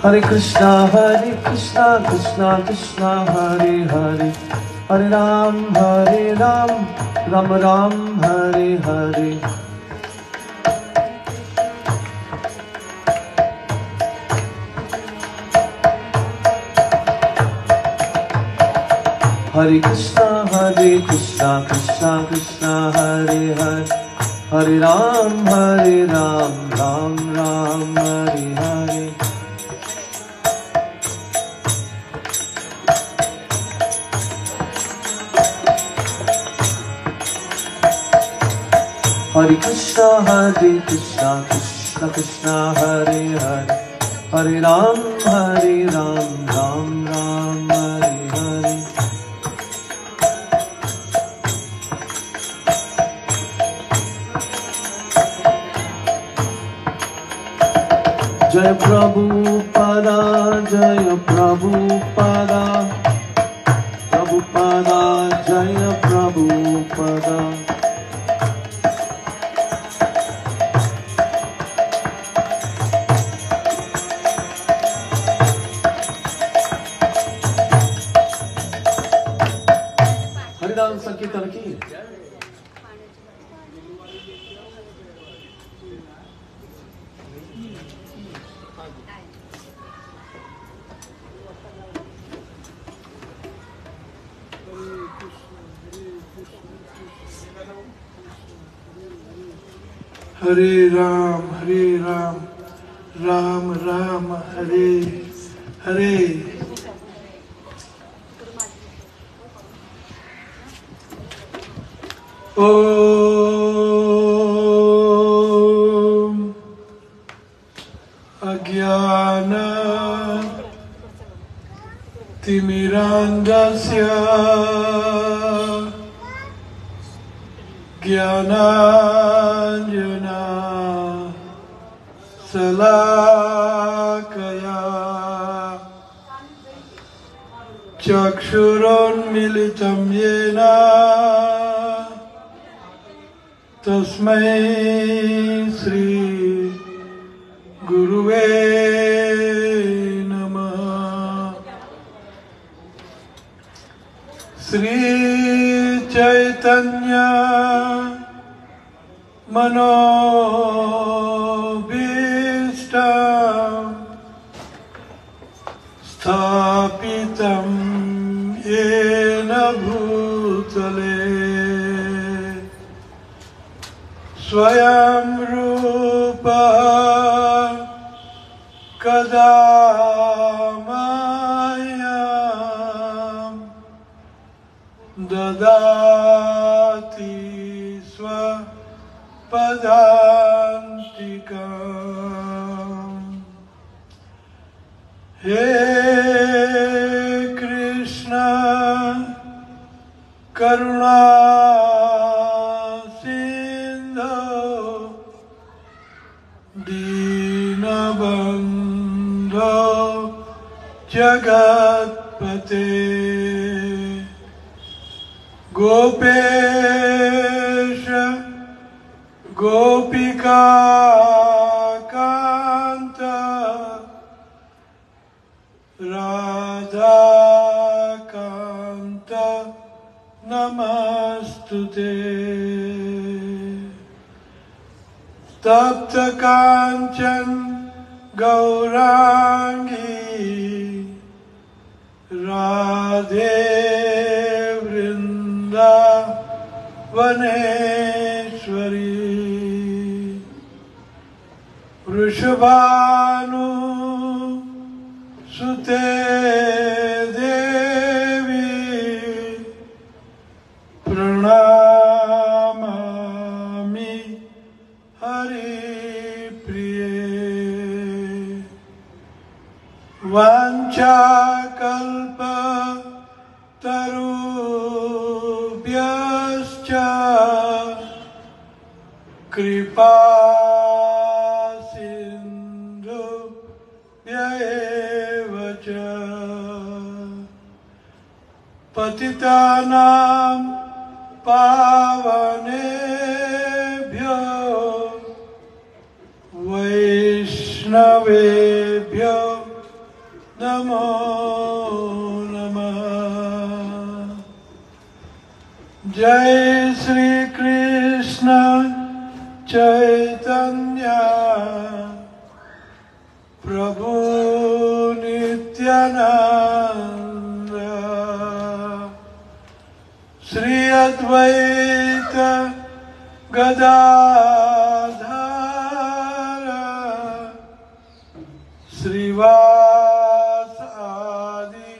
Krishna Krishna Krishna Hare Hare, Hare Ram Ram Ram Hare Hare. Hare Krishna Krishna Krishna Hare Hare, Hare Ram Ram Ram Hare Hare. Hare Krishna Krishna Krishna Hare Hare, Hare Ram Ram Ram Hare Hare. Jai Prabhupada, Jai Prabhupada, Prabhupada, Jai Prabhupada. हरिनाम संकीर्तन की Hare Ram, Ram Ram, Hare Hare. Om Ajnana Timirandasya Jnananjana Salakaya Chakshurunmilitam yena Tasmai Sri Guruve Namah. Sri Chaitanya Manobhishtam Sthapitam Yena Bhutale Swayam Rupa Kada Mayam Dadati Swapadantikam. He Krishna Karuna Sindhu Dinabandho Jagatpate Gopesha Gopika Kanta Radha Kanta Namastute. Tapta Kanchan Gaurangi Radhe Vrindavaneshwari. Vrishabhanu Sute Devi Pranamami Hari Priye. Vanchakalpa Tarubhyascha Kripa Sindhu Vyayevacha Patitanam Pavanebhyo Vaishnavebhyo नमो नमः। जय श्री कृष्ण चैतन्य प्रभु नित्यानंद, श्री अद्वैत गदाधर श्रीवास आदि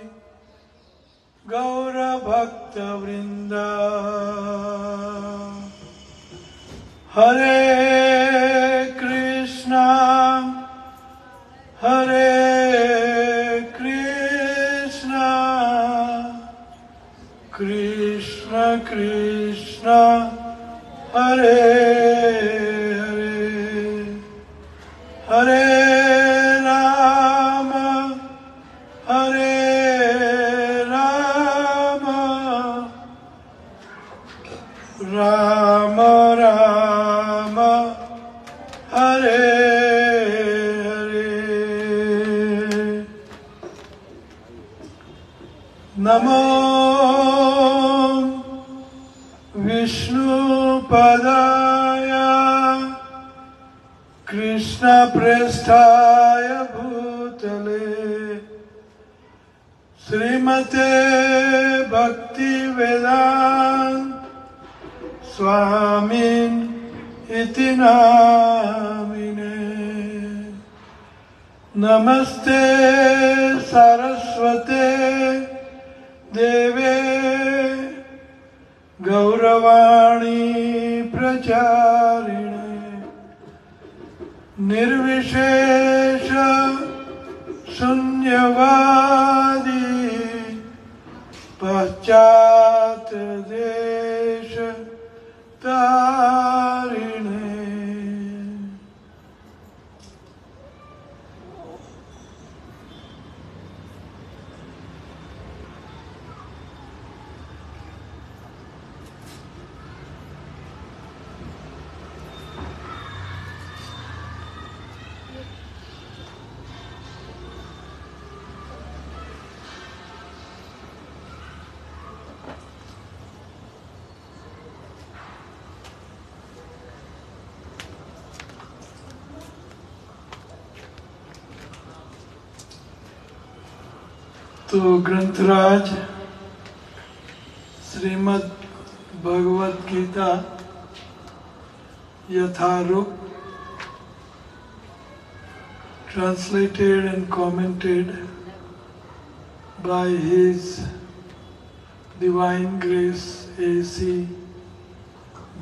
गौर भक्त वृंद। हरे कृष्णा कृष्ण कृष्ण हरे हरे, हरे राम राम राम हरे हरे। नमो विष्णुपदाय कृष्णप्रेष्ठाय भूतले श्रीमते भक्तिवेदांत स्वामिन् इति नामिने। नमस्ते सरस्वते देवे गौरवाणी प्रचारिणे निर्विशेष शून्यवादी पश्चात देश तारिणे। तो ग्रंथराज श्रीमद् भगवत गीता यथारूप translated and commented by His Divine Grace A.C.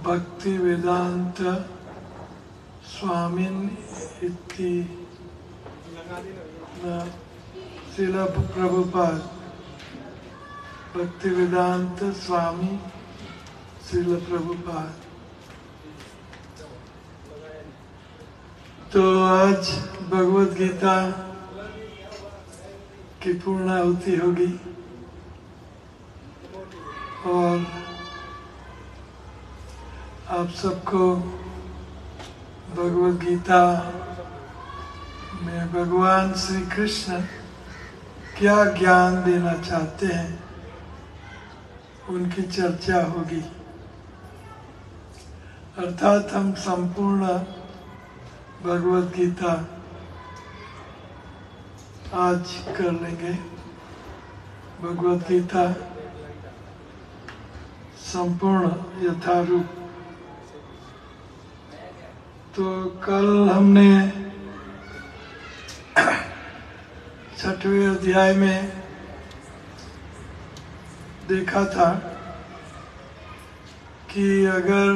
Bhaktivedanta Swamin Iti Srila Prabhupada Bhaktivedanta Swami Srila Prabhupada। तो आज भगवत गीता की पूर्णाहुति होगी और आप सबको भगवत गीता में भगवान श्री कृष्ण क्या ज्ञान देना चाहते हैं उनकी चर्चा होगी। अर्थात हम संपूर्ण भगवत गीता आज कर लेंगे। भगवत गीता संपूर्ण यथारूप। तो कल हमने 6वें अध्याय में देखा था कि अगर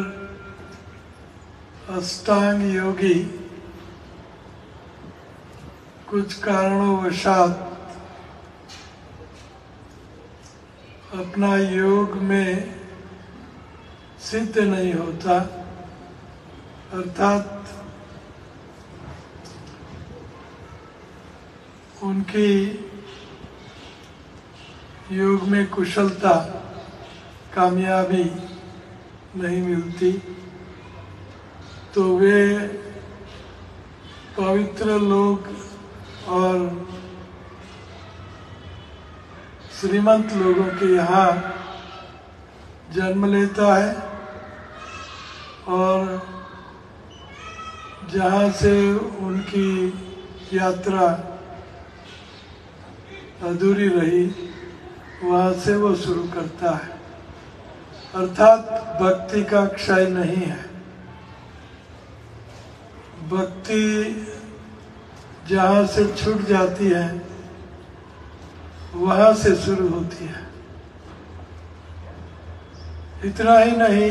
अष्टांग योगी कुछ कारणोंवशात अपना योग में सिद्ध नहीं होता, अर्थात उनकी योग में कुशलता कामयाबी नहीं मिलती, तो वे पवित्र लोग और श्रीमंत लोगों के यहाँ जन्म लेता है और जहाँ से उनकी यात्रा अधूरी रही वहाँ से वो शुरू करता है। अर्थात भक्ति का क्षय नहीं है। भक्ति जहाँ से छूट जाती है वहाँ से शुरू होती है। इतना ही नहीं,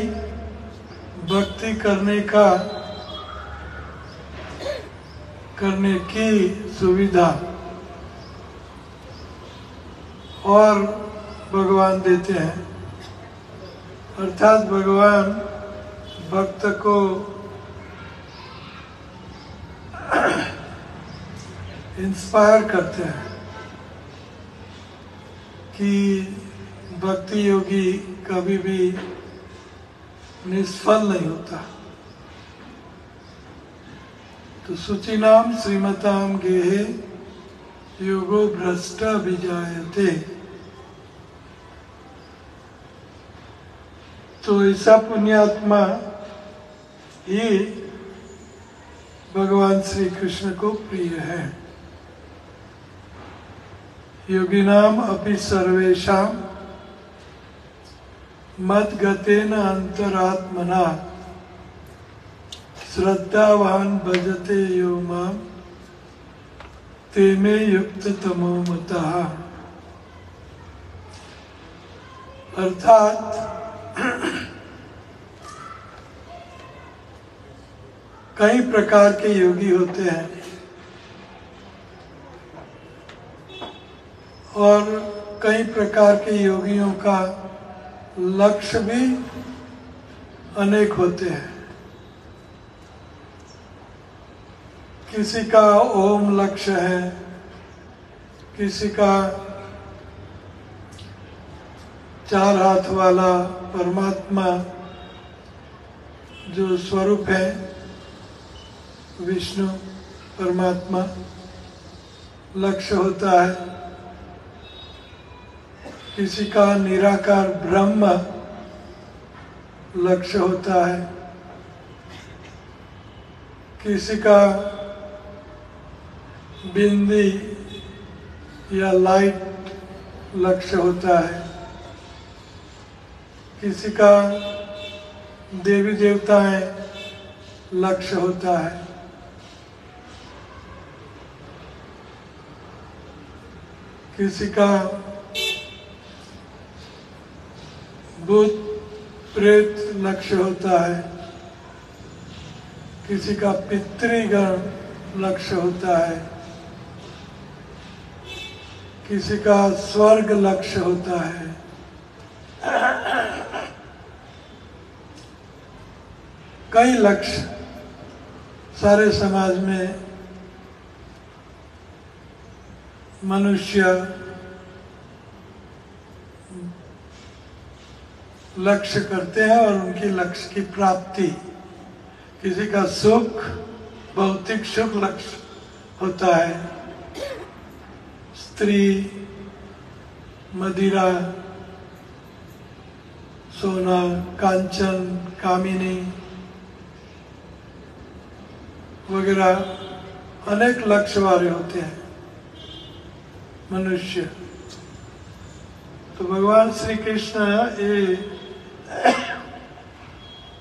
भक्ति करने की सुविधा और भगवान देते हैं। अर्थात भगवान भक्त को इंस्पायर करते हैं कि भक्ति योगी कभी भी निष्फल नहीं होता। तो शुचिनाम श्रीमताम गेहे योगो भ्रष्ट विजायते। तो ऐसा पुण्यात्मा ही भगवान श्री कृष्ण को प्रिय है। योगिनाम अपि सर्वेषां मद्गतेन अंतरात्मना श्रद्धावान भजते यो मां ते मे युक्ततमो मतः। अर्थात कई प्रकार के योगी होते हैं और कई प्रकार के योगियों का लक्ष्य भी अनेक होते हैं। किसी का ओम लक्ष्य है, किसी का चार हाथ वाला परमात्मा जो स्वरूप है विष्णु परमात्मा लक्ष्य होता है, किसी का निराकार ब्रह्म लक्ष्य होता है, किसी का बिंदी या लाइट लक्ष्य होता है, किसी का देवी देवताएं लक्ष्य होता है, किसी का भूत प्रेत लक्ष्य होता है, किसी का पितृगण लक्ष्य होता है, किसी का स्वर्ग लक्ष्य होता है। कई लक्ष्य सारे समाज में मनुष्य लक्ष्य करते हैं और उनके लक्ष्य की प्राप्ति, किसी का सुख भौतिक सुख लक्ष्य होता है, स्त्री मदिरा सोना कांचन कामिनी वगैरह अनेक लक्ष्य वाले होते हैं मनुष्य। तो भगवान श्री कृष्ण ये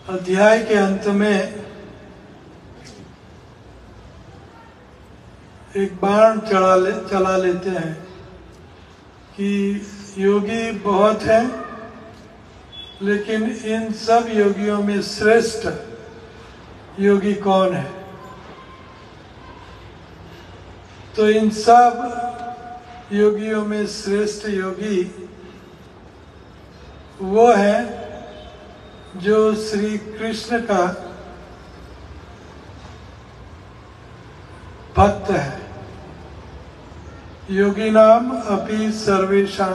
अध्याय के अंत में एक बाण चला लेते हैं कि योगी बहुत हैं, लेकिन इन सब योगियों में श्रेष्ठ योगी कौन है। तो इन सब योगियों में श्रेष्ठ योगी वो है जो श्री कृष्ण का भक्त है। योगिनाम अपि सर्वेषां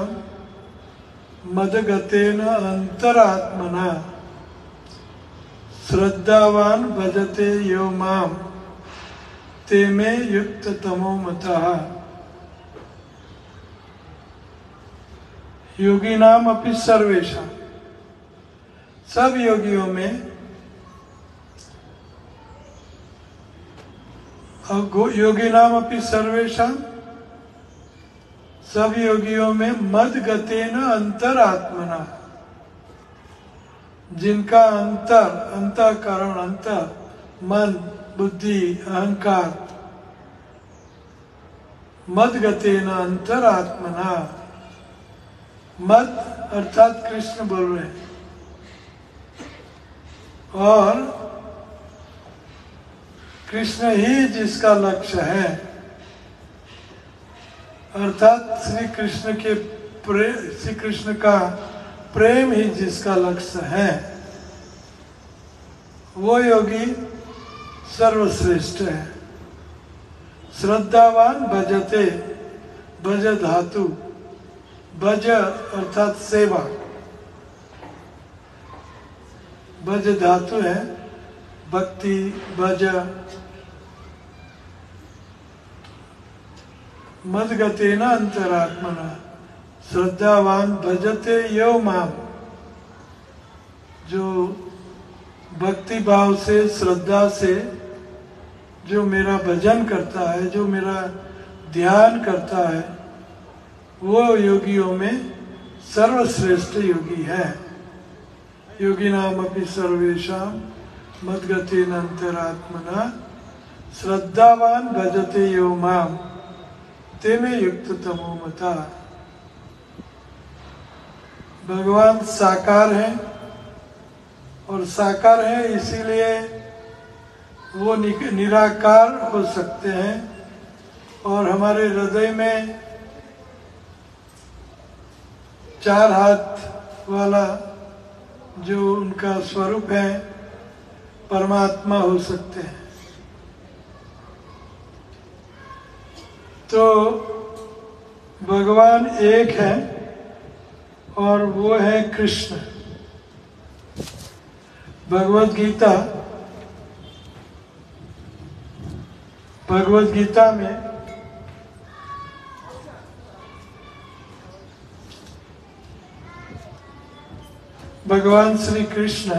मदगतेन अंतरात्मना श्रद्धावान भजते यो मां ते मे युक्ततमो मतः। योगी नाम अपि सर्वेशा, सब योगियों में, योगी नाम अपि सर्वेशा, सब योगियों में मद गतेन अंतरात्मना, जिनका अंतःकरण, मन, बुद्धि, अहंकार, मद गतेन अंतरात्मना, मद अर्थात कृष्ण बोल रहे हैं, और कृष्ण ही जिसका लक्ष्य है, अर्थात श्री कृष्ण का प्रेम ही जिसका लक्ष्य है, वो योगी सर्वश्रेष्ठ है। श्रद्धावान भजते, भज धातु, भज अर्थात सेवा, भज धातु है, भक्ति, भज, मदगतेन अंतरात्मना, श्रद्धावान भजते यो माम, जो भक्ति भाव से, श्रद्धा से जो मेरा भजन करता है, जो मेरा ध्यान करता है, वो योगियों में सर्वश्रेष्ठ योगी है। योगी नाम अपि सर्वेषां मद्गतेन अंतरात्मना, श्रद्धावान भजते यो माम ते में युक्त तमो मता। भगवान साकार है, और साकार है इसीलिए वो निराकार हो सकते हैं, और हमारे हृदय में 4 हाथ वाला जो उनका स्वरूप है, परमात्मा हो सकते हैं। तो भगवान एक है, और वो है कृष्ण। भगवत गीता में भगवान श्री कृष्ण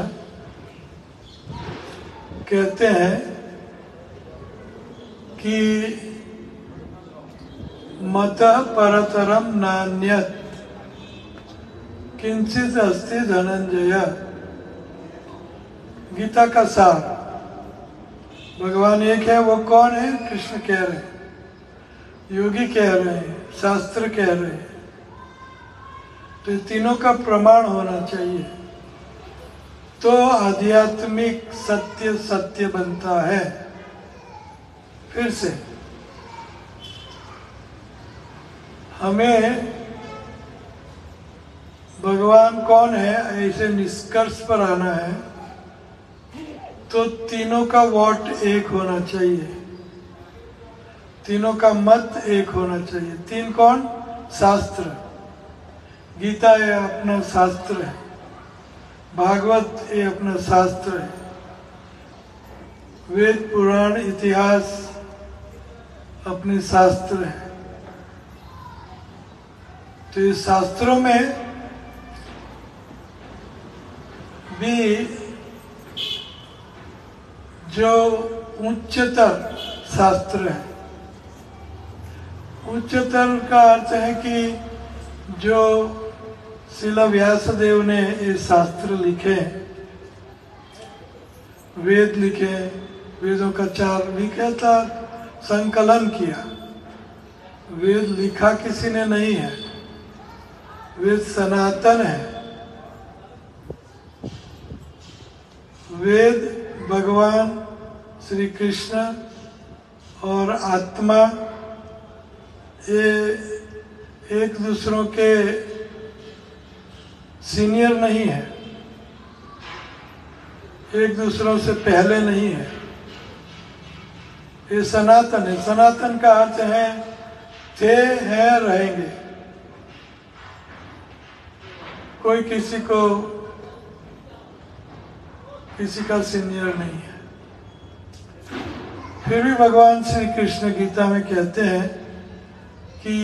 कहते हैं कि मतः परतरम नान्यत् किंचित अस्ति धनंजय। गीता का सार, भगवान एक है, वो कौन है? कृष्ण कह रहे हैं, योगी कह रहे हैं, शास्त्र कह रहे हैं। तो ये तीनों का प्रमाण होना चाहिए, तो आध्यात्मिक सत्य सत्य बनता है। फिर से हमें भगवान कौन है ऐसे निष्कर्ष पर आना है, तो तीनों का वोट एक होना चाहिए, तीनों का मत एक होना चाहिए। 3 कौन? शास्त्र। गीता ये अपना शास्त्र है, भागवत ये अपना शास्त्र है, वेद पुराण इतिहास अपने शास्त्र है। तो इस शास्त्रों में भी जो उच्चतर शास्त्र है, उच्चतर का अर्थ है कि जो श्रील व्यासदेव ने ये शास्त्र लिखे, वेद लिखे, वेदों का 4 लिखा था, संकलन किया। वेद लिखा किसी ने नहीं है, वेद सनातन है। वेद भगवान श्री कृष्ण और आत्मा ये एक दूसरों के सीनियर नहीं है, एक दूसरों से पहले नहीं है। ये सनातन है। सनातन का अर्थ है थे, हैं, रहेंगे। कोई किसी का सीनियर नहीं है। फिर भी भगवान श्री कृष्ण गीता में कहते हैं कि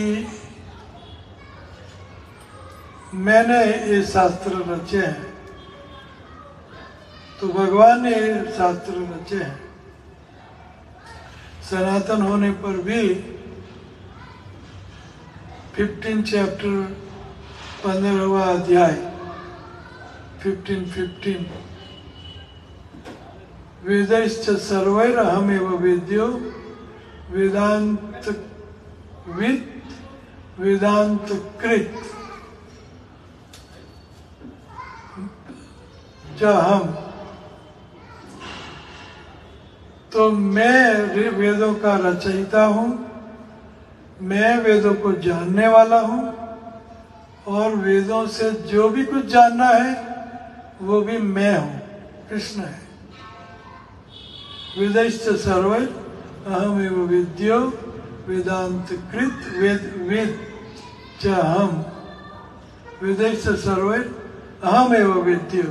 मैंने ये शास्त्र रचे हैं, तो भगवान ने ये शास्त्र रचे हैं। सनातन होने पर भी 15 चैप्टर 15वां अध्याय 15 वेदैश्च सर्वैरहमेव वेद्यो वेदांतवित् वेदांतकृत् च हम। तो मैं वेदों का रचयिता हूँ, मैं वेदों को जानने वाला हूँ, और वेदों से जो भी कुछ जानना है वो भी मैं हूँ, कृष्ण है। वेदैश्च सर्वैर अहमेव वेद्यो वेदांतकृत् वेद च हम। वेदैश्च सर्वैर अहमेव वेद्यो,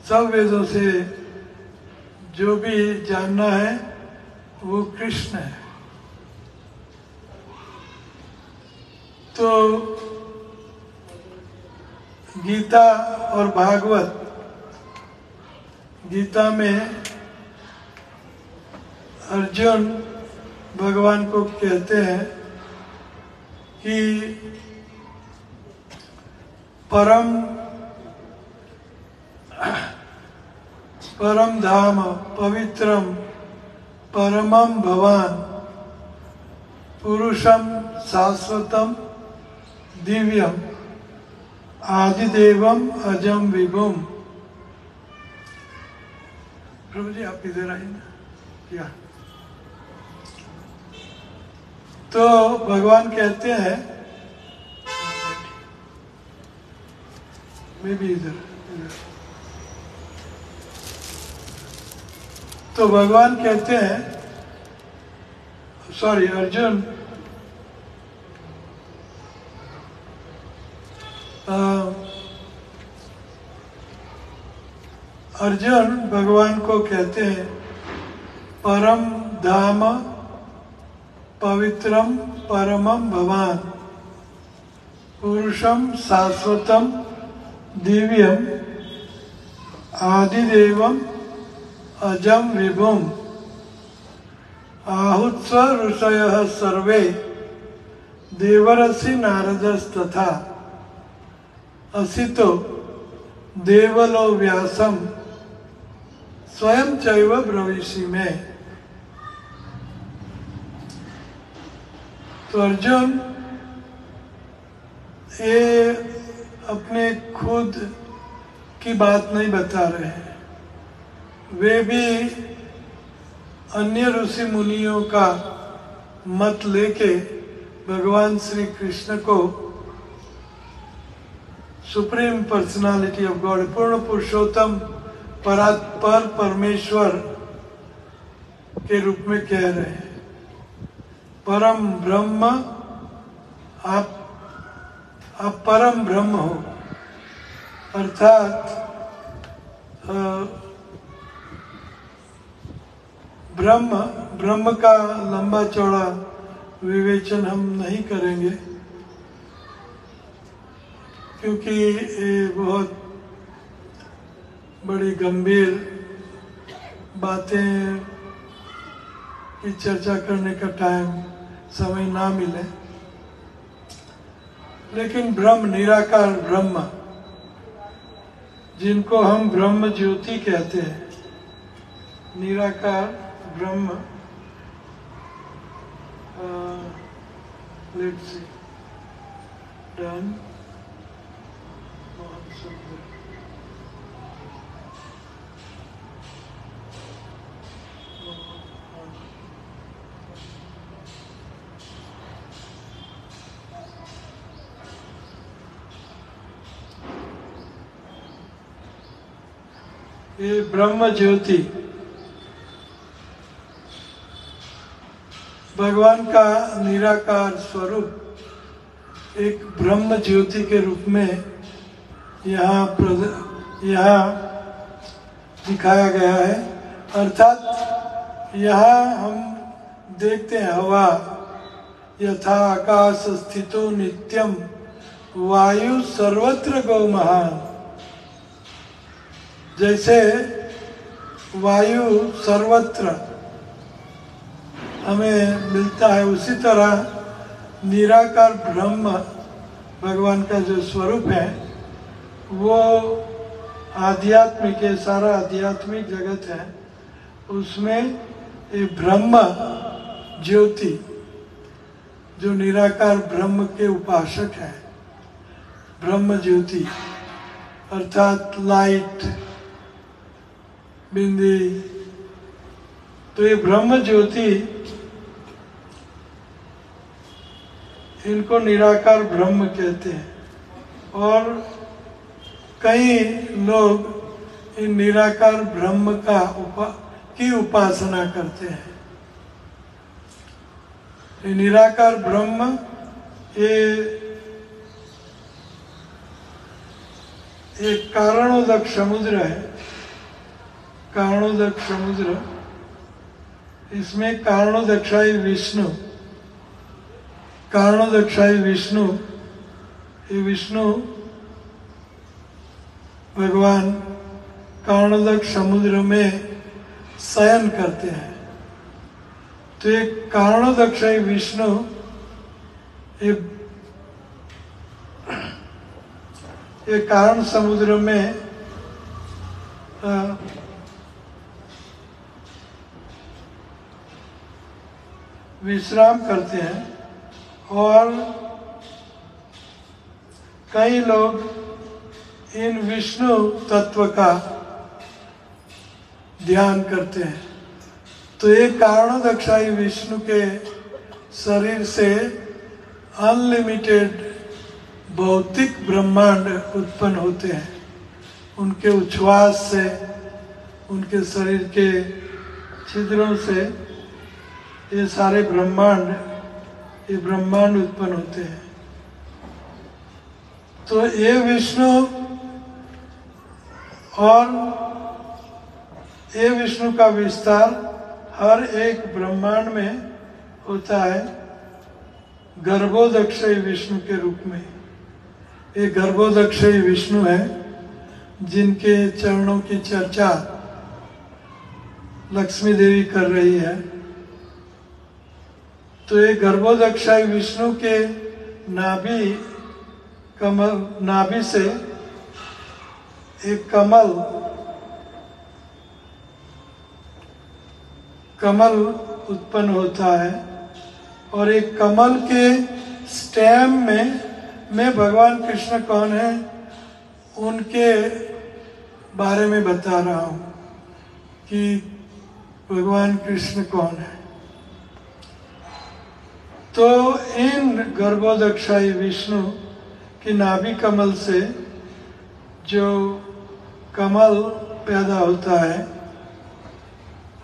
सब वेदों से जो भी जानना है वो कृष्ण है। तो गीता और भागवत, गीता में अर्जुन भगवान को कहते हैं कि परम धाम पवित्रम परमम भवान पुरुषम शाश्वतम दिव्यम आदिदेवम अजम विभुम। प्रभु जी आप इधर आइए ना। या तो भगवान कहते हैं, मैं भी इधर। तो भगवान कहते हैं, सॉरी अर्जुन, अर्जुन भगवान को कहते हैं परम धाम पवित्रम परमम भवान पुरुषम शाश्वतम दिव्यम आदिदेवम अजम विभुम आहुत्स्व ऋषयः सर्वे देवर्षि नारदस्तथा असितो देवलो व्यासम स्वयं चैव ब्रवीषि में। तो अर्जुन ये अपने खुद की बात नहीं बता रहे हैं, वे भी अन्य ऋषि मुनियों का मत लेके भगवान श्री कृष्ण को सुप्रीम पर्सनालिटी ऑफ गॉड, पूर्ण पुरुषोत्तम परात्पर परमेश्वर के रूप में कह रहे हैं। परम ब्रह्म, आप परम ब्रह्म हो, अर्थात ब्रह्म का लंबा चौड़ा विवेचन हम नहीं करेंगे, क्योंकि ये बहुत बड़ी गंभीर बातें की चर्चा करने का टाइम समय ना मिले। लेकिन ब्रह्म, निराकार ब्रह्म, जिनको हम ब्रह्म ज्योति कहते हैं, निराकार ब्रह्म, लेट्स सी, डन, बहुत सुंदर। ये ब्रह्म ज्योति भगवान का निराकार स्वरूप एक ब्रह्म ज्योति के रूप में यहाँ दिखाया गया है। अर्थात यहाँ हम देखते हैं हवा यथा आकाश स्थितो नित्यम वायु सर्वत्र गौ महान, जैसे वायु सर्वत्र हमें मिलता है, उसी तरह निराकार ब्रह्म भगवान का जो स्वरूप है वो आध्यात्मिक है, सारा आध्यात्मिक जगत है, उसमें ये ब्रह्म ज्योति जो निराकार ब्रह्म के उपासक है, ब्रह्म ज्योति अर्थात लाइट बिंदी, तो ये ब्रह्म ज्योति इनको निराकार ब्रह्म कहते हैं। और कई लोग इन निराकार ब्रह्म की उपासना करते हैं। ये निराकार ब्रह्म ये एक कारणोदक समुद्र है, कारणोदक समुद्र, इसमें कारणोदक्षाई विष्णु, कारणोदक्षाई विष्णु, ये विष्णु भगवान कारणोदक समुद्र में शयन करते हैं। तो ये कारणोदक्षाई विष्णु ये कारण समुद्र में विश्राम करते हैं। और कई लोग इन विष्णु तत्व का ध्यान करते हैं। तो ये कारणोदक्षाई विष्णु के शरीर से अनलिमिटेड भौतिक ब्रह्मांड उत्पन्न होते हैं। उनके उच्छ्वास से, उनके शरीर के छिद्रों से ये सारे ब्रह्मांड, ये ब्रह्मांड उत्पन्न होते हैं। तो ये विष्णु और ये विष्णु का विस्तार हर एक ब्रह्मांड में होता है गर्भोदक्षयी विष्णु के रूप में। ये गर्भोदक्षयी विष्णु है जिनके चरणों की चर्चा लक्ष्मी देवी कर रही है। तो ये गर्भोदक्षाई विष्णु के नाभि से एक कमल उत्पन्न होता है। और एक कमल के स्टेम में भगवान कृष्ण कौन है उनके बारे में बता रहा हूँ कि भगवान कृष्ण कौन है। तो इन गर्भोदक्षाई विष्णु की नाभि कमल से जो कमल पैदा होता है,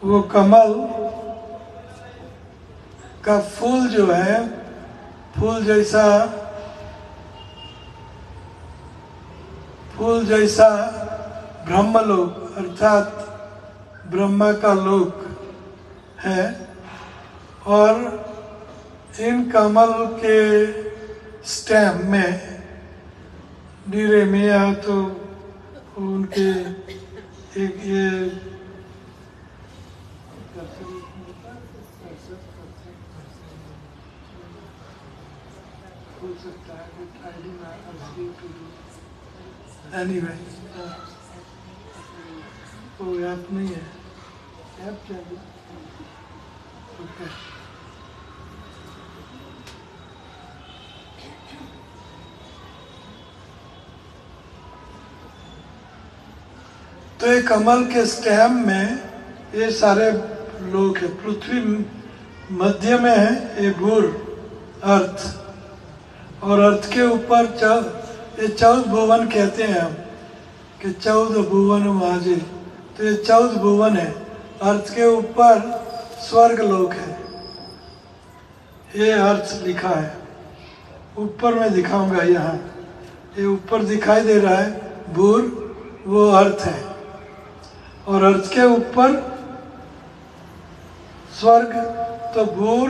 वो कमल का फूल जो है, फूल जैसा ब्रह्मलोक अर्थात ब्रह्मा का लोक है। और इन कमल के स्टेम में नीरे में या तो उनके एक ये हो सकता है एनीवे वो ऐप नहीं है, ऐप चाहिए। ओके तो ये कमल के स्टेम में ये सारे लोग हैं। पृथ्वी मध्य में है, ये भूर अर्थ, और अर्थ के ऊपर ये 14 भुवन कहते हैं हम कि 14 भुवन माजे। तो ये 14 भुवन है। अर्थ के ऊपर स्वर्ग लोक है, ये अर्थ लिखा है। ऊपर में दिखाऊंगा, यहाँ ये ऊपर दिखाई दे रहा है भूर, वो अर्थ है। और अर्थ के ऊपर स्वर्ग, तो भूर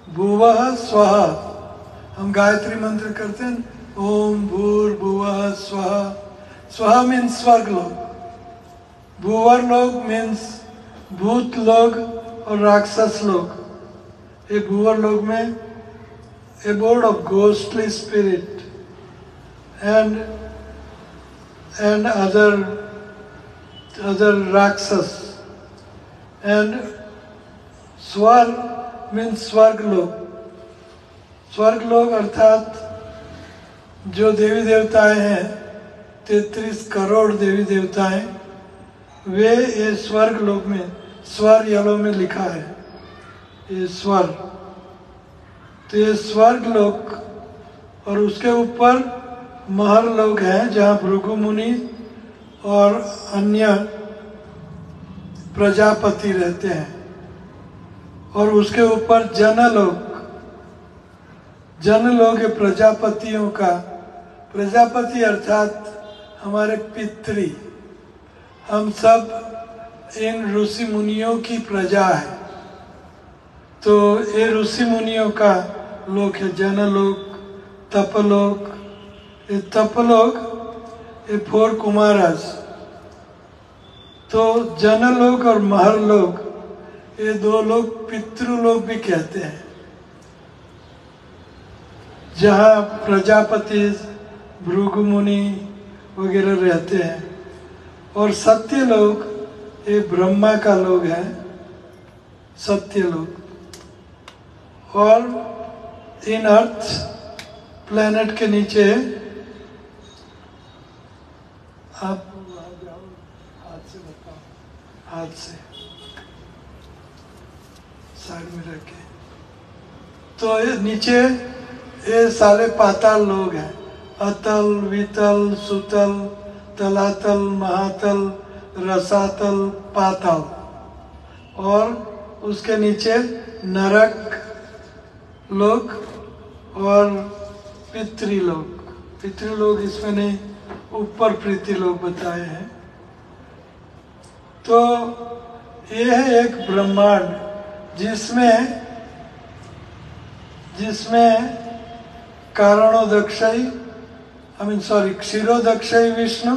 भुवः स्वः। हम गायत्री मंत्र करते हैं ओम भूर्भुवः स्वः। स्वः मीन्स स्वर्ग लोक, भूवर लोक मीन्स भूत लोक और राक्षस लोक। ये भूवर लोक में abode of ghostly spirit and other raksas, and स्वर्ग मीन्स स्वर्ग लोक। स्वर्ग लोक अर्थात जो देवी देवताएं हैं, 33 करोड़ देवी देवताएं, वे ये स्वर्ग लोक में, स्वर यलो में लिखा है ये स्वर। तो ये स्वर्ग लोक और उसके ऊपर महर लोग हैं जहाँ भृगु मुनि और अन्य प्रजापति रहते हैं। और उसके ऊपर जनलोक, जनलोक प्रजापतियों का, प्रजापति अर्थात हमारे पितृ, हम सब इन ऋषि मुनियों की प्रजा है। तो ये ऋषि मुनियों का लोक है जनलोक, तपलोक। ये तपलोक ये 4 कुमारस। तो जनलोक और महरलोक ये 2 लोग पितृलोक भी कहते हैं, जहाँ प्रजापति भृगु मुनि वगैरह रहते हैं। और सत्यलोक ये ब्रह्मा का लोक है, सत्यलोक। और इन अर्थ प्लेनेट के नीचे आप हाथ से बताओ, हाथ से साइड में रख के। तो ये नीचे ये सारे पाताल लोग हैं, अतल, वितल, सुतल, तलातल, महातल, रसातल, पाताल। और उसके नीचे नरक लोक और पितृलोक। पितृलोक इसमें नहीं, ऊपर प्रीतिलोक बताए हैं। तो ये है एक ब्रह्मांड जिसमें कारणोदक्षयी क्षीरोदक्षयी विष्णु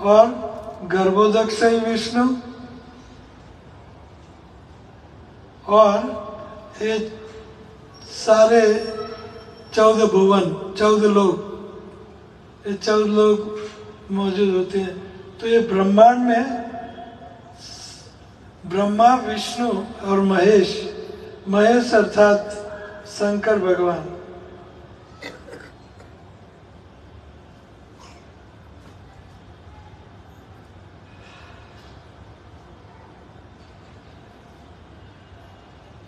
और गर्भोदक्षयी विष्णु और ये सारे 14 भुवन, 14 लोग, ये 14 लोग मौजूद होते हैं। तो ये ब्रह्मांड में ब्रह्मा, विष्णु और महेश, महेश अर्थात शंकर भगवान।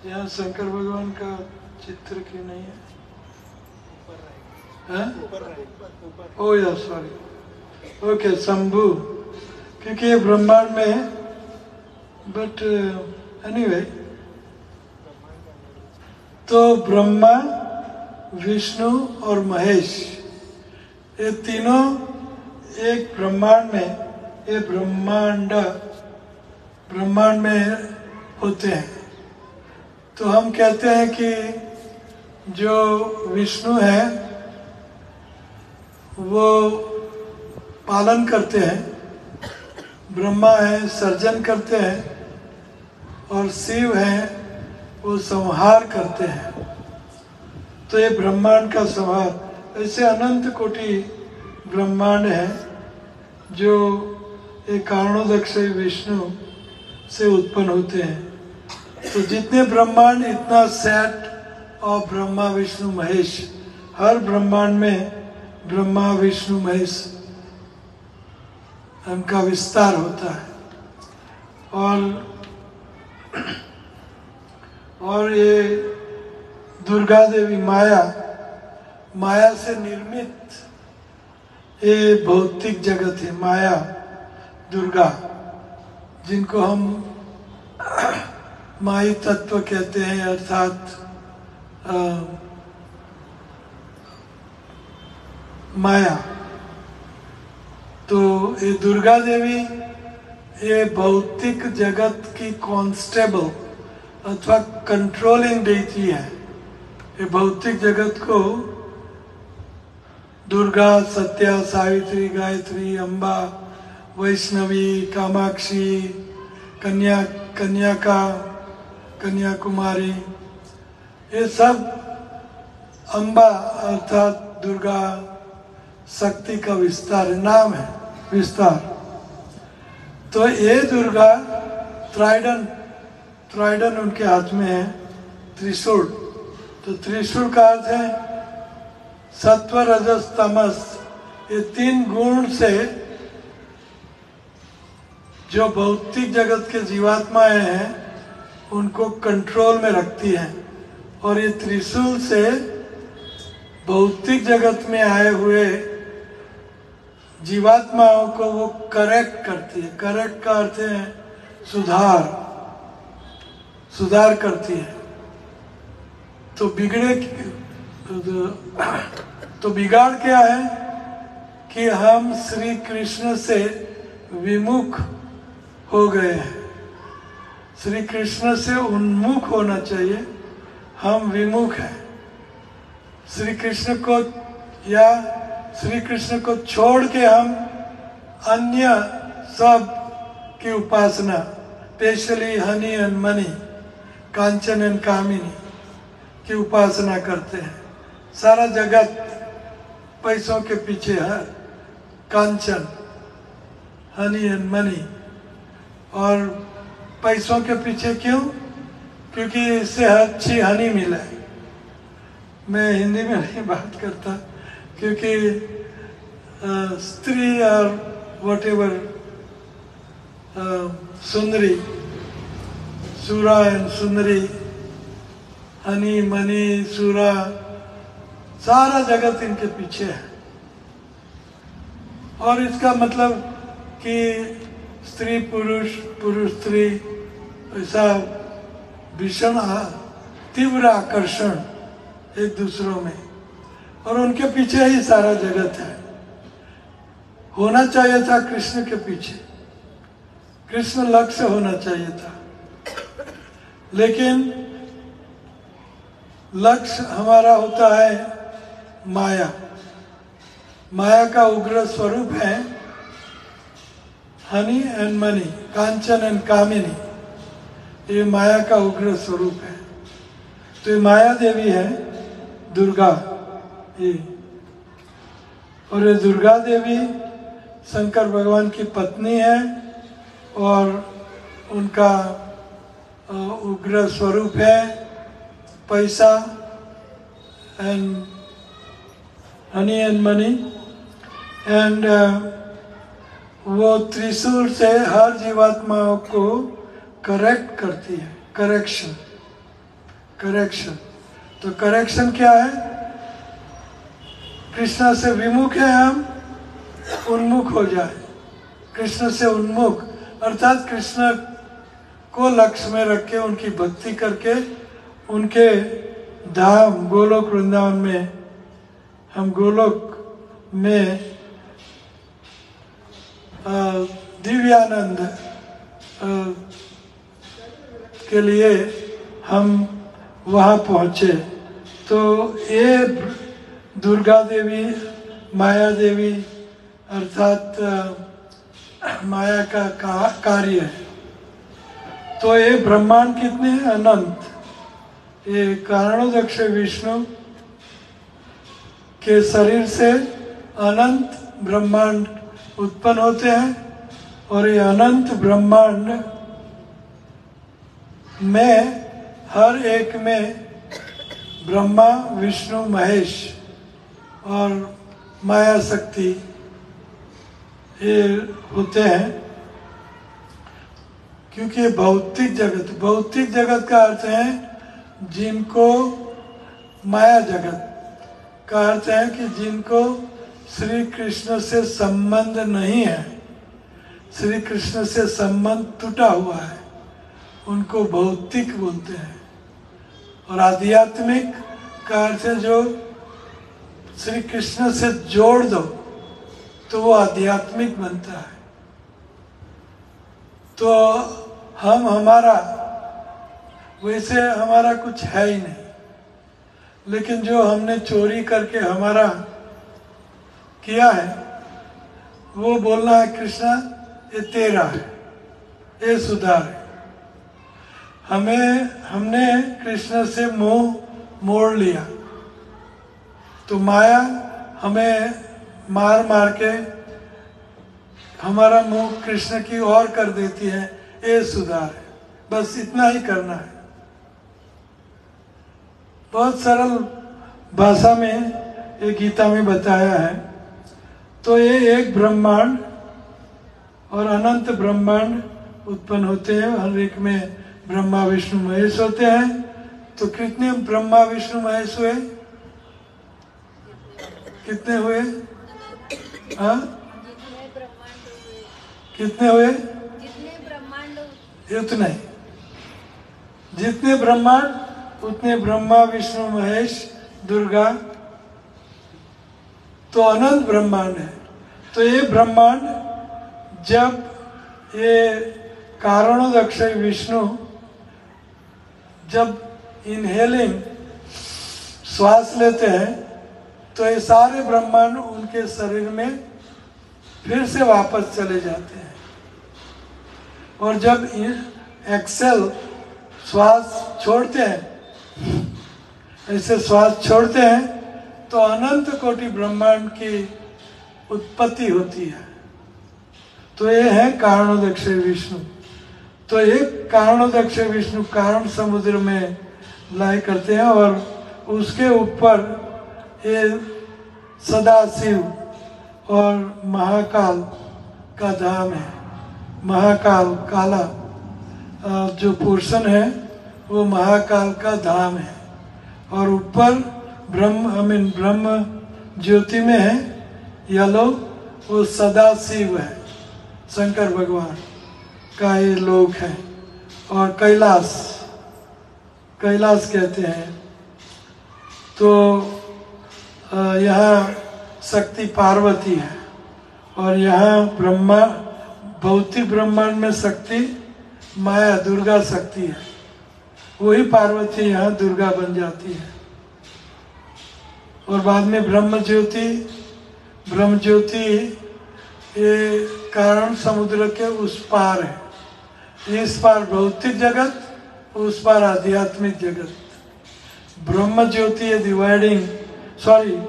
यहाँ शंकर भगवान का चित्र क्यों नहीं है? ओ या सॉरी, ओके, शंभु, क्योंकि ये ब्रह्मांड में है। बट एनीवे, तो ब्रह्मा, विष्णु और महेश ये तीनों एक ब्रह्मांड में, ये ब्रह्मांड में होते हैं। तो हम कहते हैं कि जो विष्णु है वो पालन करते हैं, ब्रह्मा है सर्जन करते हैं, और शिव है वो संहार करते हैं। तो ये ब्रह्मांड का संहार, ऐसे अनंत कोटि ब्रह्मांड है जो एक कारणोदक्षयी विष्णु से उत्पन्न होते हैं। तो जितने ब्रह्मांड इतना सेट ऑफ ब्रह्मा, विष्णु, महेश। हर ब्रह्मांड में ब्रह्मा, विष्णु, महेश उनका विस्तार होता है। और ये दुर्गा देवी माया से निर्मित ये भौतिक जगत है। माया, दुर्गा, जिनको हम माई तत्व कहते हैं, अर्थात माया। तो ये दुर्गा देवी ये भौतिक जगत की कांस्टेबल अथवा कंट्रोलिंग देती है। ये भौतिक जगत को दुर्गा, सत्या, सावित्री, गायत्री, अम्बा, वैष्णवी, कामाक्षी, कन्याका, कन्याकुमारी, ये सब अम्बा अर्थात दुर्गा शक्ति का विस्तार नाम है, विस्तार। तो ये दुर्गा ट्राइडन उनके हाथ में है, त्रिशूल। तो त्रिशूल का अर्थ है सत्व, रजस, तमस, ये तीन गुण से जो भौतिक जगत के जीवात्माएं हैं उनको कंट्रोल में रखती हैं, और ये त्रिशूल से भौतिक जगत में आए हुए जीवात्माओं को वो करेक्ट करती है। करेक्ट का अर्थ है सुधार करती है। तो बिगाड़ क्या है कि हम श्री कृष्ण से विमुख हो गए हैं। श्री कृष्ण से उन्मुख होना चाहिए, हम विमुख हैं। श्री कृष्ण को या श्री कृष्ण को छोड़ के हम अन्य सब की उपासना, स्पेशली हनी एंड मनी, कांचन एंड कामिनी की उपासना करते हैं। सारा जगत पैसों के पीछे है, कांचन, हनी एंड मनी। और पैसों के पीछे क्यों? क्योंकि इससे अच्छी हनी मिला है। मैं हिंदी में नहीं बात करता, क्योंकि स्त्री और व्हाटएवर सुंदरी, सूरा एंड सुंदरी, हनी मनी सूरा, सारा जगत इनके पीछे है। और इसका मतलब कि स्त्री पुरुष, पुरुष स्त्री, ऐसा भीषण तीव्र आकर्षण एक दूसरों में, और उनके पीछे ही सारा जगत है। होना चाहिए था कृष्ण के पीछे, कृष्ण लक्ष्य होना चाहिए था, लेकिन लक्ष्य हमारा होता है माया। माया का उग्र स्वरूप है हनी एंड मनी, कांचन एंड कामिनी, ये माया का उग्र स्वरूप है। तो ये माया देवी है दुर्गा ये, और ये दुर्गा देवी शंकर भगवान की पत्नी है, और उनका उग्र स्वरूप है पैसा and honey and money. And वो त्रिशूल से हर जीवात्माओं को करेक्ट करती है, करेक्शन। तो करेक्शन क्या है? कृष्ण से विमुख है हम, उन्मुख हो जाए। कृष्ण से उन्मुख अर्थात कृष्ण को लक्ष्य में रख के उनकी भक्ति करके उनके धाम गोलोक वृंदावन में, हम गोलोक में दिव्यानंद के लिए हम वहाँ पहुँचे। तो ये दुर्गा देवी, माया देवी अर्थात माया का कार्य है। तो ये ब्रह्मांड कितने हैं? अनंत। ये कारणोदक्ष विष्णु के शरीर से अनंत ब्रह्मांड उत्पन्न होते हैं, और ये अनंत ब्रह्मांड में हर एक में ब्रह्मा, विष्णु, महेश और माया शक्ति ये होते हैं। क्योंकि भौतिक जगत का अर्थ है जिनको, माया जगत का अर्थ है कि जिनको श्री कृष्ण से संबंध नहीं है, श्री कृष्ण से संबंध टूटा हुआ है, उनको भौतिक बोलते हैं। और आध्यात्मिक का अर्थ है जो श्री कृष्ण से जोड़ दो तो वो आध्यात्मिक बनता है। तो हमारा वैसे हमारा कुछ है ही नहीं, लेकिन जो हमने चोरी करके हमारा किया है वो बोलना है कृष्णा ये तेरा है, ये सुधार है। हमने कृष्ण से मोह मोड़ लिया तो माया हमें मार मार के हमारा मुंह कृष्ण की ओर कर देती है, ये सुधार है। बस इतना ही करना है। बहुत सरल भाषा में ये गीता में बताया है। तो ये एक ब्रह्मांड और अनंत ब्रह्मांड उत्पन्न होते हैं, हर एक में ब्रह्मा विष्णु महेश होते हैं। तो कितने ब्रह्मा विष्णु महेश हुए? कितने हुए? हाँ, कितने हुए? उतने जितने ब्रह्मांड उतने ब्रह्मा विष्णु महेश दुर्गा, तो अनंत ब्रह्मांड है। तो ये ब्रह्मांड जब ये कारणोदक्ष विष्णु जब इनहेलिंग श्वास लेते हैं तो ये सारे ब्रह्मांड उनके शरीर में फिर से वापस चले जाते हैं। और जब एक्सेल श्वास छोड़ते हैं, ऐसे श्वास छोड़ते हैं तो अनंत कोटि ब्रह्मांड की उत्पत्ति होती है। तो ये है कारणोदक्ष विष्णु। तो एक कारणोदक्ष विष्णु कारण समुद्र में लय करते हैं और उसके ऊपर ये सदाशिव और महाकाल का धाम है। महाकाल काला जो पोर्शन है वो महाकाल का धाम है। और ऊपर ब्रह्म ज्योति में है येलो, वो सदाशिव है, शंकर भगवान का ये लोक है। और कैलाश कहते हैं। तो यहाँ शक्ति पार्वती है और यहाँ ब्रह्मा भौतिक ब्रह्मांड में शक्ति माया दुर्गा शक्ति है। वही पार्वती यहाँ दुर्गा बन जाती है। और बाद में ब्रह्म ज्योति ये कारण समुद्र के उस पार है। इस पार भौतिक जगत, उस पार आध्यात्मिक जगत। ब्रह्म ज्योति ये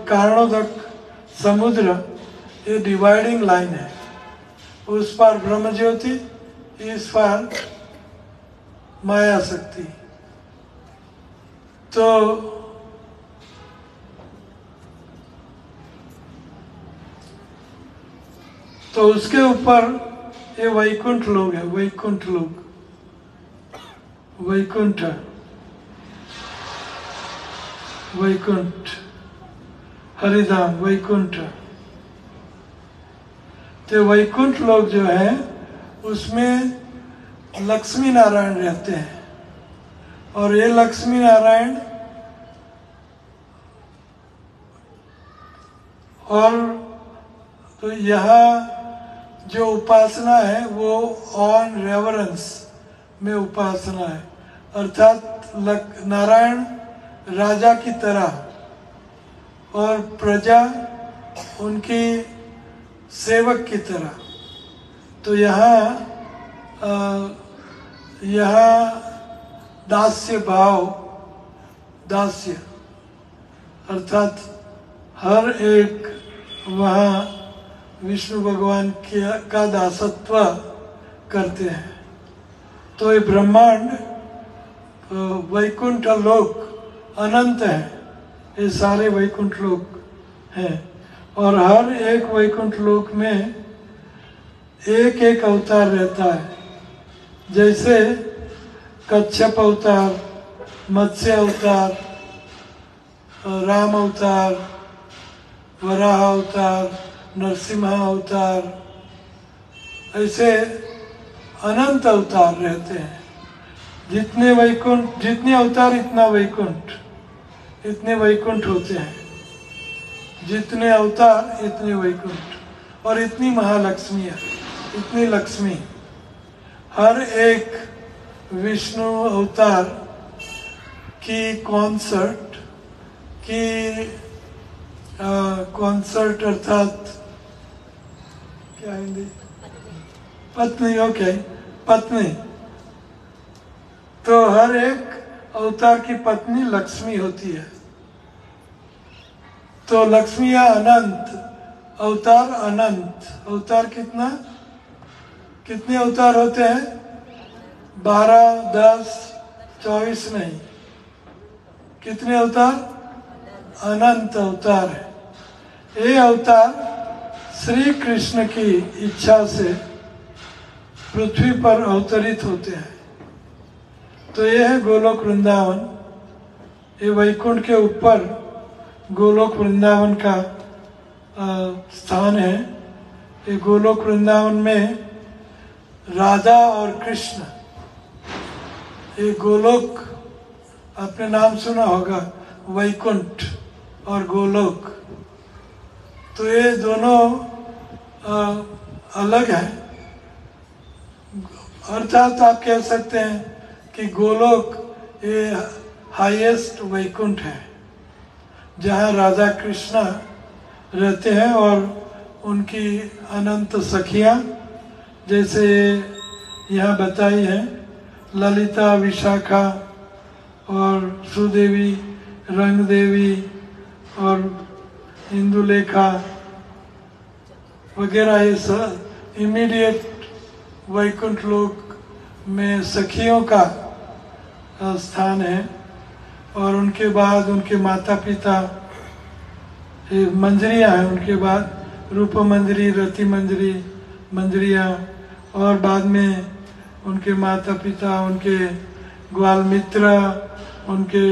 कारणोदक समुद्र ये डिवाइडिंग लाइन है। उस पार ब्रह्म ज्योति, इस पार माया शक्ति। तो उसके ऊपर ये वैकुंठ लोग है, वैकुंठ लोग, वैकुंठ हरिधाम वैकुंठ। तो वैकुंठ लोग जो है उसमें लक्ष्मी नारायण रहते हैं। और ये लक्ष्मी नारायण और तो यहाँ जो उपासना है वो ऑन रेवरेंस में उपासना है। अर्थात नारायण राजा की तरह और प्रजा उनकी सेवक की तरह। तो यहाँ दास्य भाव, दास्य अर्थात हर एक वहाँ विष्णु भगवान का दासत्व करते हैं। तो ये ब्रह्मांड वैकुंठ लोक अनंत है, ये सारे वैकुंठ लोक हैं। और हर एक वैकुंठ लोक में एक एक अवतार रहता है। जैसे कच्छप अवतार, मत्स्य अवतार, राम अवतार, वराह अवतार, नरसिम्हा अवतार, ऐसे अनंत अवतार रहते हैं। जितने वैकुंठ, जितने अवतार इतना वैकुंठ, इतने वैकुंठ होते हैं। जितने अवतार इतने वैकुंठ और इतनी महालक्ष्मियाँ, इतनी लक्ष्मी। हर एक विष्णु अवतार की कॉन्सर्ट की कॉन्सर्ट अर्थात क्या हिंदी, पत्नी, ओके, पत्नी। तो हर एक अवतार की पत्नी लक्ष्मी होती है। तो लक्ष्मी या अनंत अवतार, अनंत अवतार कितने अवतार होते हैं? 12, 10, 24 नहीं, कितने अवतार? अनंत अवतार है। ये अवतार श्री कृष्ण की इच्छा से पृथ्वी पर अवतरित होते हैं। तो ये है गोलोक वृंदावन। ये वैकुंठ के ऊपर गोलोक वृंदावन का स्थान है। ये गोलोक वृंदावन में राधा और कृष्ण, ये गोलोक आपने नाम सुना होगा, वैकुंठ और गोलोक, तो ये दोनों अलग है। अर्थात आप कह सकते हैं कि गोलोक ये हाईएस्ट वैकुंठ है, जहाँ राधा कृष्णा रहते हैं और उनकी अनंत सखियाँ, जैसे यहाँ बताई है, ललिता, विशाखा और सुदेवी, रंग देवी और इंदुलेखा वगैरह, ये सब इमीडिएट वैकुंठ लोक में सखियों का स्थान है। और उनके बाद उनके माता पिता मंजरियाँ हैं, उनके बाद रूप मंजरी, रति मंजरी, मंजरियाँ, और बाद में उनके माता पिता, उनके ग्वाल मित्र, उनके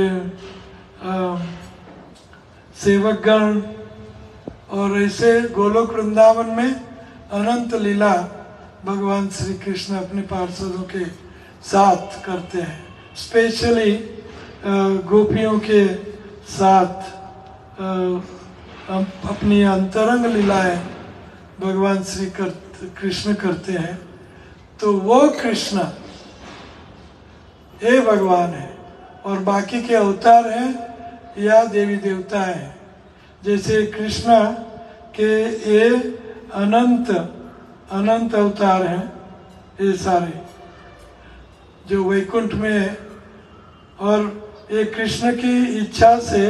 सेवकगण, और ऐसे गोलोक वृंदावन में अनंत लीला भगवान श्री कृष्ण अपने पार्षदों के साथ करते हैं। स्पेशली गोपियों के साथ अपनी अंतरंग लीलाएं भगवान श्री कृष्ण करते हैं। तो वो कृष्ण ये भगवान है, और बाकी के अवतार हैं या देवी देवता हैं। जैसे कृष्ण के ये अनंत अवतार हैं, ये सारे जो वैकुंठ में, और ये कृष्ण की इच्छा से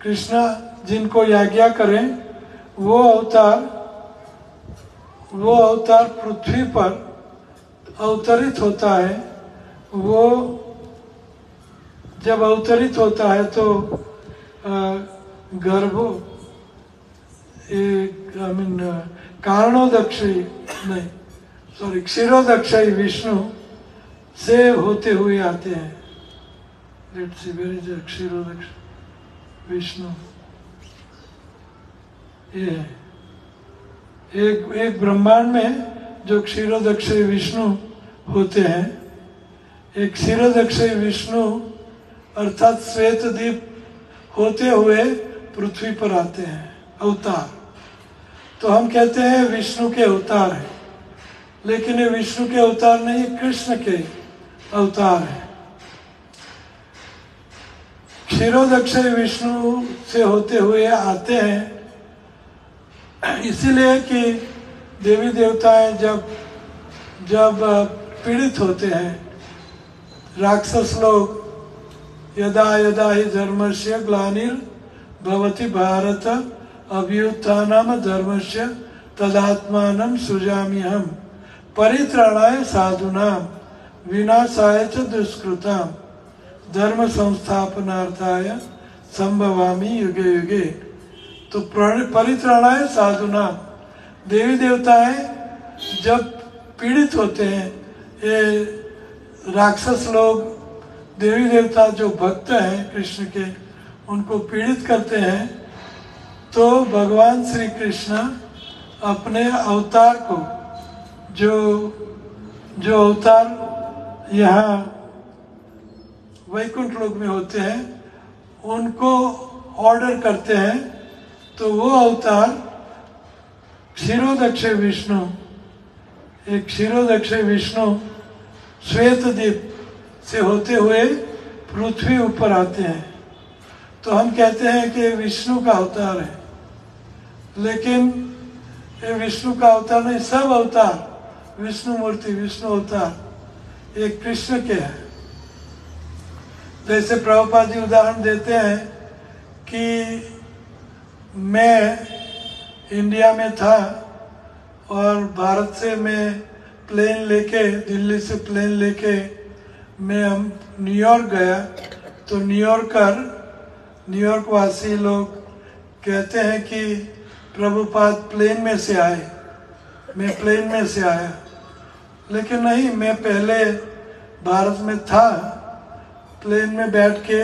कृष्ण जिनको याज्ञा करें वो अवतार पृथ्वी पर अवतरित होता है। वो जब अवतरित होता है तो क्षीरोदक्षी विष्णु से होते हुए आते हैं। Let's see, where is Kshirodaksha Vishnu? ये है एक ब्रह्मांड में जो क्षीरोदक्षी विष्णु होते हैं। एक क्षीरोदक्षी विष्णु अर्थात श्वेतदीप होते हुए पृथ्वी पर आते हैं अवतार। तो हम कहते हैं विष्णु के अवतार है, लेकिन ये विष्णु के अवतार नहीं, कृष्ण के अवतार है। क्षीरोदक्षी विष्णु से होते हुए आते हैं, इसीलिए कि देवी देवताएं जब पीड़ित होते हैं, राक्षस लोग, यदा यदा ही धर्मस्य ग्लानिर्भवति भारत अभ्युत्थानम धर्मस्य तदात्मानं सृजाम्यहम् परित्राणाय साधूनां विनाशाय च दुष्कृतां धर्म संस्थापनार्थाय संभवामि युगे युगे। तो परित्राणाय साधूनां, देवी देवताएं जब पीड़ित होते हैं, ये राक्षस लोग, देवी देवता जो भक्त हैं कृष्ण के, उनको पीड़ित करते हैं, तो भगवान श्री कृष्ण अपने अवतार को, जो अवतार यहाँ वैकुंठ लोक में होते हैं, उनको ऑर्डर करते हैं। तो वो अवतार क्षीरोदक्षी विष्णु, एक क्षीरोदक्षी विष्णु श्वेतदीप से होते हुए पृथ्वी ऊपर आते हैं। तो हम कहते हैं कि विष्णु का अवतार है, लेकिन ये विष्णु का अवतार नहीं, सब अवतार विष्णु मूर्ति, विष्णु अवतार ये कृष्ण के हैं। जैसे प्रभुपाद जी उदाहरण देते हैं कि मैं इंडिया में था और भारत से मैं प्लेन लेके, दिल्ली से प्लेन लेके मैं न्यूयॉर्क गया, तो न्यूयॉर्क वासी लोग कहते हैं कि प्रभुपाद प्लेन में से आए, मैं प्लेन में से आया, लेकिन नहीं, मैं पहले भारत में था, प्लेन में बैठ के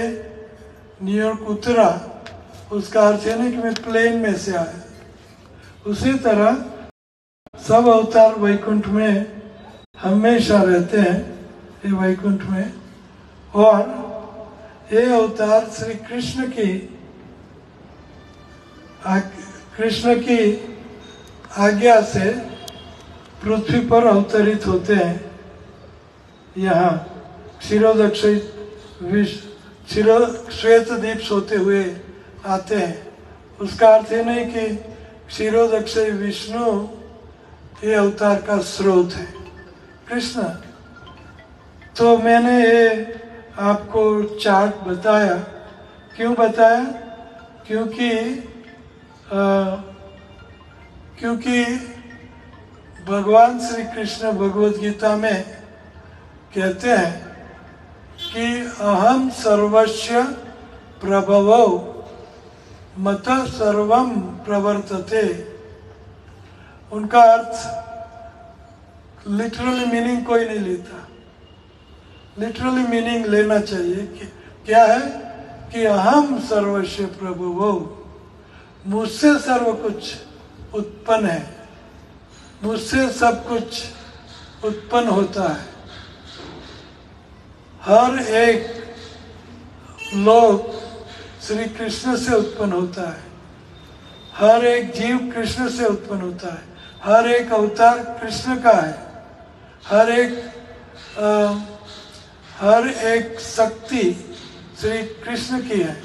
न्यूयॉर्क उतरा, उसका अर्थ है नहीं कि मैं प्लेन में से आया। उसी तरह सब अवतार वैकुंठ में हमेशा रहते हैं, ये वैकुंठ में, और ये अवतार श्री कृष्ण की आज्ञा से पृथ्वी पर अवतरित होते हैं। यहाँ श्वेतदीप सोते हुए आते हैं। उसका अर्थ ये नहीं कि क्षीरोदक्षय विष्णु ये अवतार का स्रोत है, कृष्ण। तो मैंने ये आपको चार्ट बताया, क्यों बताया? क्योंकि भगवान श्री कृष्ण भगवद गीता में कहते हैं कि अहम सर्वस्य प्रभवो मत सर्वम प्रवर्तते। उनका अर्थ लिटरली मीनिंग कोई नहीं लेता, लिटरली मीनिंग लेना चाहिए कि क्या है कि अहम सर्वस्य प्रभुवो, मुझसे सर्व कुछ उत्पन्न है, मुझसे सब कुछ उत्पन्न होता है। हर एक लोग श्री कृष्ण से उत्पन्न होता है, हर एक जीव कृष्ण से उत्पन्न होता है, हर एक अवतार कृष्ण का है, हर एक शक्ति श्री कृष्ण की है।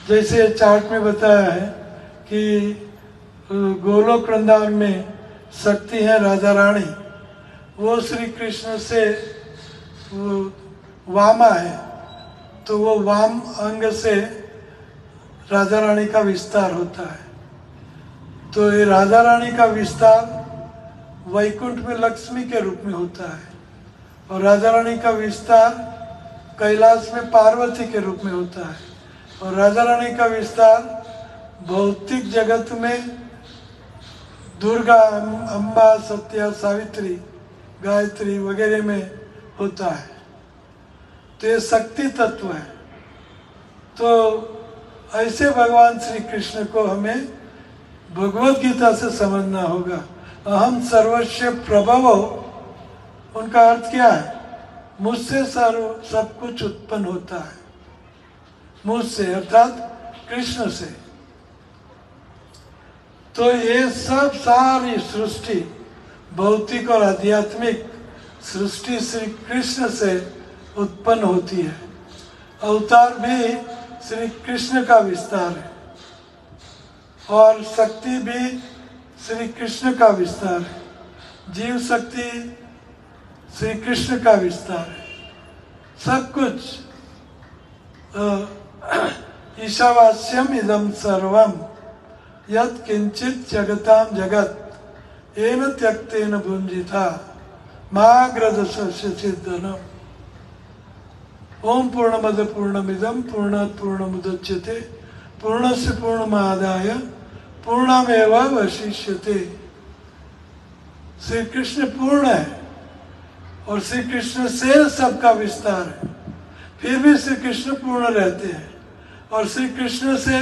जैसे चार्ट में बताया है कि गोलोक वृंदावन में शक्ति है राधा रानी, वो श्री कृष्ण से वामा है, तो वो वाम अंग से राधा रानी का विस्तार होता है। तो ये राधा रानी का विस्तार वैकुंठ में लक्ष्मी के रूप में होता है, और राधा रानी का विस्तार कैलाश में पार्वती के रूप में होता है, और राधा रानी का विस्तार भौतिक जगत में दुर्गा, अम्बा, सत्या, सावित्री, गायत्री वगैरह में होता है। तो ये शक्ति तत्व है। तो ऐसे भगवान श्री कृष्ण को हमें भगवद गीता से समझना होगा। अहम सर्वस्व प्रभवो, उनका अर्थ क्या है? मुझसे सब कुछ उत्पन्न होता है, मुझसे अर्थात कृष्ण से। तो ये सब सारी सृष्टि, भौतिक और आध्यात्मिक सृष्टि श्री कृष्ण से उत्पन्न होती है। अवतार भी श्री कृष्ण का विस्तार है, और शक्ति भी श्री कृष्ण का विस्तार है। जीव शक्ति श्री कृष्ण का विस्तार है। सब कुछ ईशावास्यम इदम सर्वम यत् किंचित जगताम जगत येन त्यक्तेन भुंजिता माग्रदस्य सिद्धनम। ओम पूर्णमद पूर्णमिदम पूर्णात् पूर्णमुदच्यते पूर्णस्य पूर्णमादाय पूर्णमेवावशिष्यते। श्री कृष्ण पूर्ण है, और श्री कृष्ण से सबका विस्तार है। फिर भी श्री कृष्ण पूर्ण रहते हैं, और श्री कृष्ण से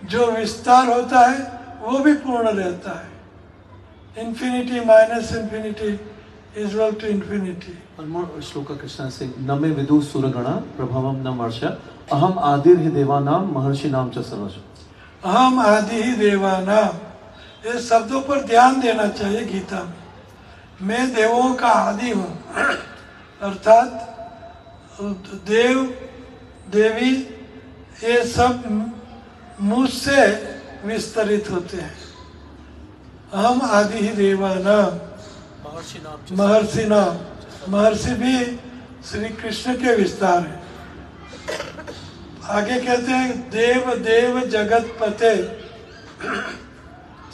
जो विस्तार होता है वो भी पूर्ण रहता है। Infinity minus infinity is equal to infinity. One more shloka Krishna saying, Name vidu suragana prabhavam na marsha aham adir hi devanam maharshi nam cha sarvasva। अहम आदि ही देवानाम, ये शब्दों पर ध्यान देना चाहिए गीता में। मैं देवों का आदि हूँ, अर्थात देव देवी ये सब मुझ से विस्तरित होते हैं। अहम आदि ही देवानाम, महर्षि नाम, महर्षि भी श्री कृष्ण के विस्तार है। आगे कहते हैं देव देव जगत पते,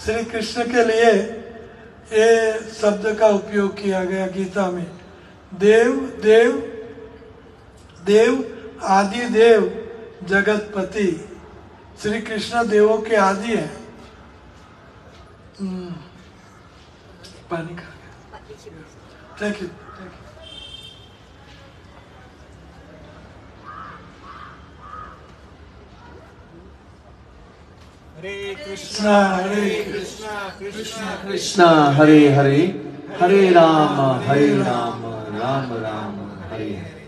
श्री कृष्ण के लिए ये शब्द का उपयोग किया गया गीता में। देव देव देव आदि देव जगतपति, श्री कृष्ण देवों के आदि हैं। पानी खा गया। Thank you. Hare Krishna Krishna Krishna Hare Hare, Hare Ram Ram Ram Hare Hare.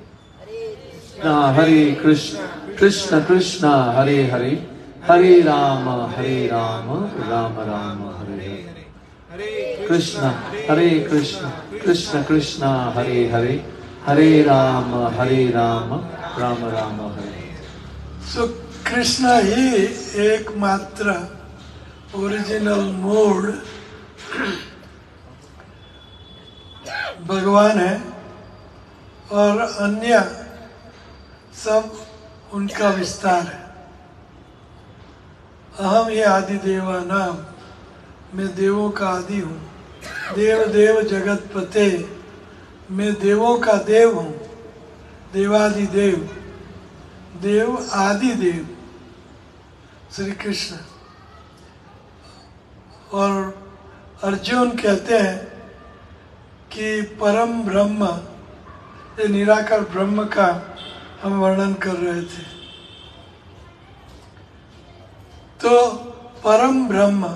Hare Krishna Krishna Krishna Hare Hare, Hare Ram Ram Ram Hare Hare. Krishna Hare Krishna Krishna Krishna Hare Hare, Hare Ram Ram Ram Hare. So Krishna ही एकमात्र ओरिजिनल मूड भगवान है और अन्य सब उनका विस्तार है। अहम ये आदि देवा नाम, मैं देवों का आदि हूँ। देव देव जगत पते, मैं देवों का देव हूँ। देवादि देव, देव आदि देव श्री कृष्ण। और अर्जुन कहते हैं कि परम ब्रह्म, ये निराकार ब्रह्म का हम वर्णन कर रहे थे। तो परम ब्रह्म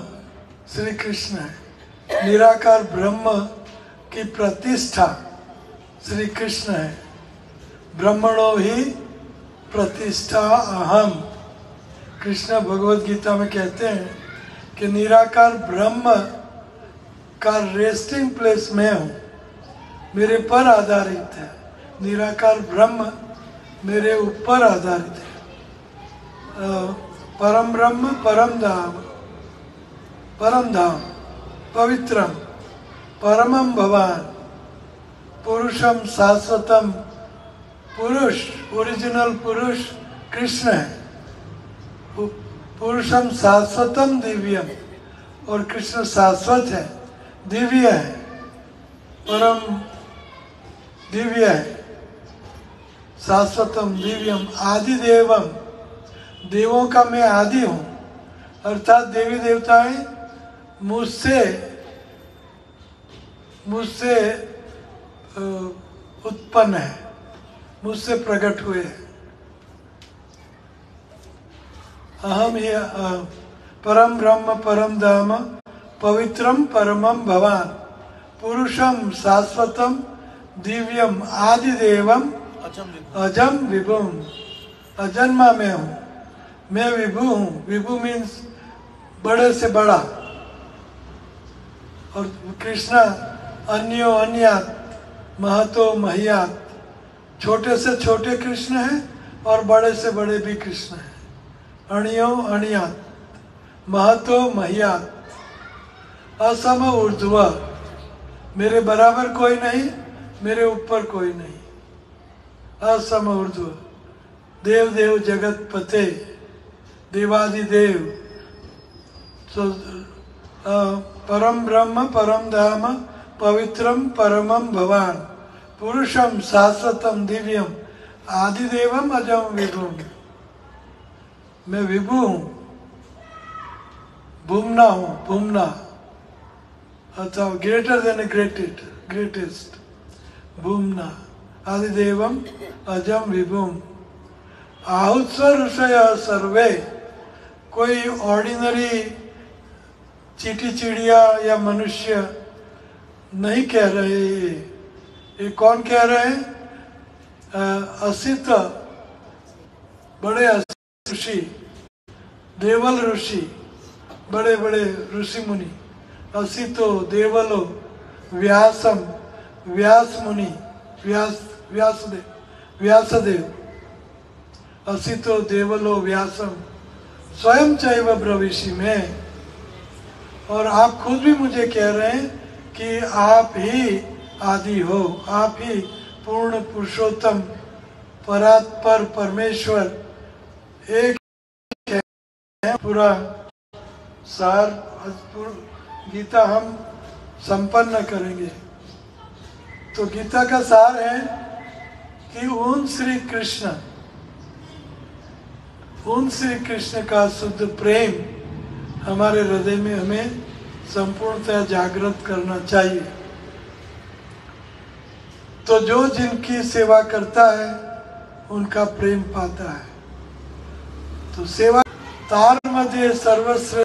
श्री कृष्ण है, निराकार ब्रह्म की प्रतिष्ठा श्री कृष्ण है। ब्रह्मणो ही प्रतिष्ठा अहम, कृष्ण भगवद गीता में कहते हैं कि निराकार ब्रह्म का रेस्टिंग प्लेस मैं हूँ, मेरे पर आधारित है। निराकार ब्रह्म मेरे ऊपर आधारित है। परम ब्रह्म परम धाम, परम धाम पवित्रम परमम भवान पुरुषम शाश्वतम। पुरुष, ओरिजिनल पुरुष कृष्ण है। पुरुषम शाश्वतम दिव्यम, और कृष्ण शाश्वत है, दिव्य है, परम दिव्य है। शाश्वतम दिव्यम आदि देवम, देवों का मैं आदि हूँ, अर्थात देवी देवताएं मुझसे उत्पन्न है, मुझसे प्रकट हुए हैं। अहम ही परम ब्रह्म परम धाम पवित्रम परमम भवान पुरुषम शाश्वतम दिव्यम आदि देवम अजम विभुम। अजन्मा मैं हूँ, मैं विभु हूँ। विभु मीन्स बड़े से बड़ा, और कृष्ण अन्यो अन्यात महतो मह्यात, छोटे से छोटे कृष्ण हैं और बड़े से बड़े भी कृष्ण हैं। अणियो अणियात महतो मह्यात, असम ऊर्ध्व, मेरे बराबर कोई नहीं, मेरे ऊपर कोई नहीं। असम ऊर्ध्व देव देव जगत पते, देवादि देव। सो परम ब्रह्म परम धाम पवित्रम परमम भवान पुरुषम शाश्वतम दिव्यम आदिदेवम अजम विभुम। मैं विभु हूँ, भूमना हूँ, भूमना अथवा ग्रेटर देन ग्रेटेस्ट, भूमना आदिदेवम अजम विभुम। आहुस्व ऋषय सर्वे, कोई ऑर्डिनरी चीटी चिड़िया या मनुष्य नहीं कह रहे। ये कौन कह रहे हैं? असित, बड़े ऋषि, देवल ऋषि, बड़े बड़े ऋषि मुनि। असितो देवलो व्यासम, व्यास मुनि, व्यासदेव। असितो देवलो व्यासम स्वयं चैव ब्रवीषि में। और आप खुद भी मुझे कह रहे हैं कि आप ही आदि हो, आप ही पूर्ण पुरुषोत्तम परात्पर परमेश्वर एक है। पूरा सार गीता हम संपन्न करेंगे। तो गीता का सार है कि उन श्री कृष्ण का शुद्ध प्रेम हमारे हृदय में हमें संपूर्णतः जागृत करना चाहिए। तो जो जिनकी सेवा करता है उनका प्रेम पाता है। तो सेवा तार मध्ये सर्वश्रेष्ठ